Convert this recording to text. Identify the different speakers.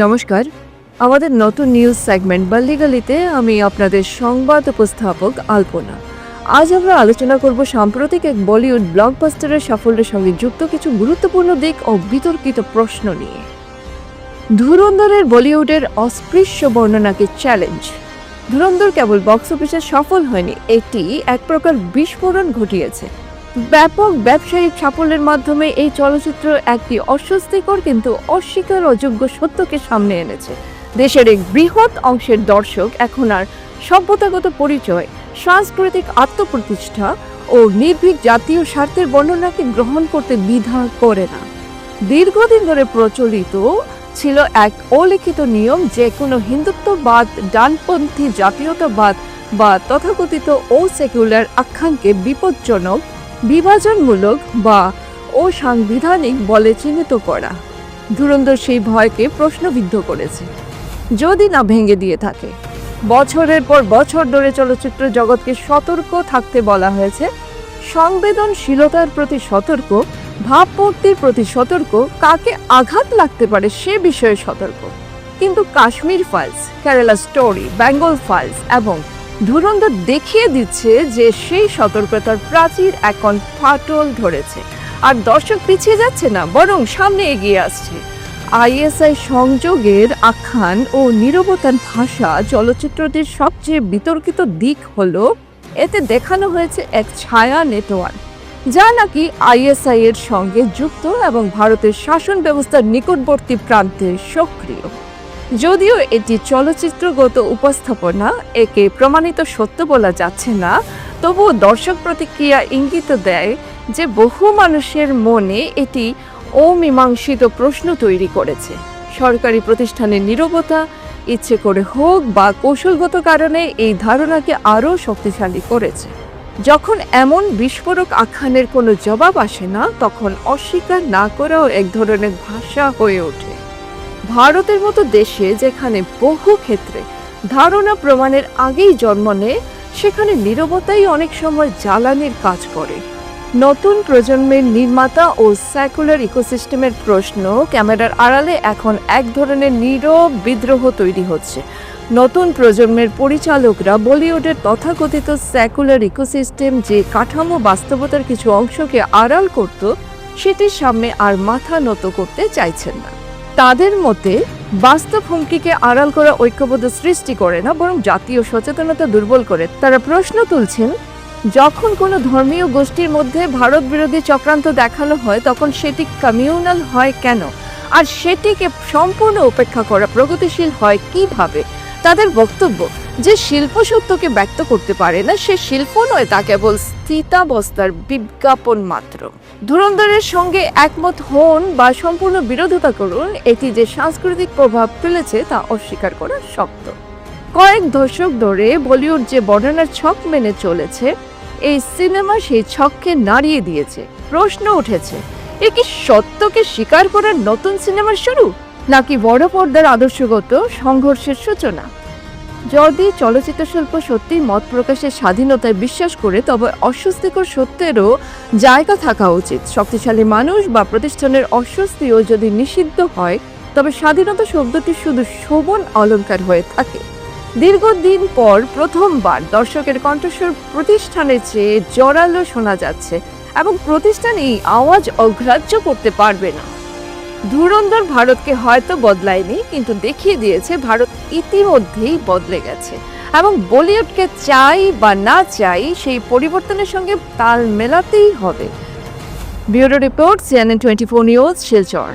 Speaker 1: নমস্কার। আমাদের নতুন নিউজ সেগমেন্ট বাল্লিগালিতে আমি আপনাদের সংবাদ উপস্থাপক আলপনা। আজ আমরা আলোচনা করব সাম্প্রতিক এক বলিউড ব্লকবাস্টারের সাফল্যের সঙ্গে যুক্ত কিছু গুরুত্বপূর্ণ দিক ও বিতর্কিত প্রশ্ন নিয়ে। ধুরন্ধরের বলিউডের অস্পৃশ্য বর্ণনাকে চ্যালেঞ্জ। ধুরন্ধর কেবল বক্স অফিসে সফল হয়নি, এটি এক প্রকার বিস্ফোরণ ঘটিয়েছে। ব্যাপক ব্যবসায়িক সাফল্যের মাধ্যমে এই চলচ্চিত্র একটি অস্বস্তিকর কিন্তু অস্বীকার অযোগ্য সত্যকে সামনে এনেছে। দেশের এক বৃহৎ অংশের দর্শক এখন আর সভ্যতাগত পরিচয়, সাংস্কৃতিক আত্মপ্রতিষ্ঠা ও নির্ভীক জাতীয় স্বার্থের বর্ণনাকে গ্রহণ করতে দ্বিধা করে না। দীর্ঘদিন ধরে প্রচলিত ছিল এক অলিখিত নিয়ম যে কোনো হিন্দুত্ববাদ, ডানপন্থী জাতীয়তাবাদ বা তথাকথিত সেকুলার আখ্যানকে বিপজ্জনক, বিভাজনমূলক বা অসাংবিধানিক বলে চিহ্নিত করা। ধুরন্ধর সেই ভয়কে প্রশ্নবিদ্ধ করেছে, যদি না ভেঙে দিয়ে থাকে। বছরের পর বছর ধরে চলচ্চিত্র জগৎকে সতর্ক থাকতে বলা হয়েছে, সংবেদনশীলতার প্রতি সতর্ক, ভাবমূর্তির প্রতি সতর্ক, কাকে আঘাত লাগতে পারে সে বিষয়ে সতর্ক। কিন্তু Kashmir files, Kerala story, Bengal files এবং ধুরন্ধর দেখিয়ে দিচ্ছে যে সেই সতর্কতার প্রাচীর এখন ফাটল ধরেছে। আর দর্শক পিছিয়ে যাচ্ছে না, বরং সামনে এগিয়ে আসছে। আইএসআই সংযোগের আখ্যান ও নীরবতার ভাষা চলচ্চিত্রটির সবচেয়ে বিতর্কিত দিক হলো এতে দেখানো হয়েছে এক ছায়া নেটওয়ার্ক যা নাকি আইএসআই এর সঙ্গে যুক্ত এবং ভারতের শাসন ব্যবস্থার নিকটবর্তী প্রান্তে সক্রিয়। যদিও এটি চলচ্চিত্রগত উপস্থাপনা, একে প্রমাণিত সত্য বলা যাচ্ছে না, তবুও দর্শক প্রতিক্রিয়া ইঙ্গিত দেয় যে বহু মানুষের মনে এটি অমীমাংসিত প্রশ্ন তৈরি করেছে। সরকারি প্রতিষ্ঠানের নীরবতা, ইচ্ছে করে হোক বা কৌশলগত কারণে, এই ধারণাকে আরও শক্তিশালী করেছে। যখন এমন বিস্ফোরক আখ্যানের কোনো জবাব আসে না, তখন অস্বীকার না করাও এক ধরনের ভাষা হয়ে ওঠে। ভারতের মতো দেশে যেখানে বহু ক্ষেত্রে ধারণা প্রমাণের আগেই জন্ম নেয়, সেখানে নীরবতাই অনেক সময় জ্বালানির কাজ করে। নতুন প্রজন্মের নির্মাতা ও সেকুলার ইকোসিস্টেমের প্রশ্ন ক্যামেরার আড়ালে এখন এক ধরনের নীরব বিদ্রোহ তৈরি হচ্ছে। নতুন প্রজন্মের পরিচালকরা বলিউডের তথাকথিত সেকুলার ইকোসিস্টেম যে কাঠামো বাস্তবতার কিছু অংশকে আড়াল করত, সেটির সামনে আর মাথা নত করতে চাইছেন না। তাদের মতে বাস্তব হুমকিকে আড়াল করা ঐক্যবদ্ধ সৃষ্টি করে না, বরং জাতীয় সচেতনতা দুর্বল করে। তারা প্রশ্ন তুলছেন, যখন কোনো ধর্মীয় গোষ্ঠীর মধ্যে ভারত বিরোধী চক্রান্ত দেখানো হয়, তখন সেটি কমিউনাল হয় কেন, আর সেটিকে সম্পূর্ণ উপেক্ষা করা প্রগতিশীল হয় কিভাবে? তাদের বক্তব্য যে শিল্প সত্যকে ব্যক্ত করতে পারে না, সে শিল্প নয়, তা কেবল স্থিতাবস্থার বিজ্ঞাপন মাত্র। ধুরন্ধরের সঙ্গে একমত হন বা সম্পূর্ণ বিরোধিতা করুন, এটি যে সাংস্কৃতিক প্রভাব ফেলেছে তা অস্বীকার করা শক্ত। কয়েক দশক ধরে বলিউড যে বর্ণনার ছক মেনে চলেছে, এই সিনেমা সেই ছককে নাড়িয়ে দিয়েছে। প্রশ্ন উঠেছে, এ কি সত্যকে স্বীকার করার নতুন সিনেমার শুরু, নাকি বড় পর্দার আদর্শগত সংঘর্ষের সূচনা? যদি চলচ্চিত্র শিল্প সত্যি মত প্রকাশের স্বাধীনতায় বিশ্বাস করে, তবে অস্বস্তিকর সত্যেরও জায়গা থাকা উচিত। শক্তিশালী মানুষ বা প্রতিষ্ঠানের অস্বস্তিও যদি নিষিদ্ধ হয়, তবে স্বাধীনতা শব্দটি শুধু শোভন অলংকার হয়ে থাকে। দীর্ঘদিন পর প্রথমবার দর্শকের কণ্ঠস্বর প্রতিষ্ঠানের চেয়ে জোরালো শোনা যাচ্ছে এবং প্রতিষ্ঠান এই আওয়াজ অগ্রাহ্য করতে পারবে না। ধুরন্ধর ভারতকে হয়তো বদলায়নি, কিন্তু দেখিয়ে দিয়েছে ভারত ইতিমধ্যেই বদলে গেছে এবং বলিউডকে চাই বা না চাই, সেই পরিবর্তনের সঙ্গে তাল মেলাতেই হবে। Bureau report, CNN24 news, Silchar.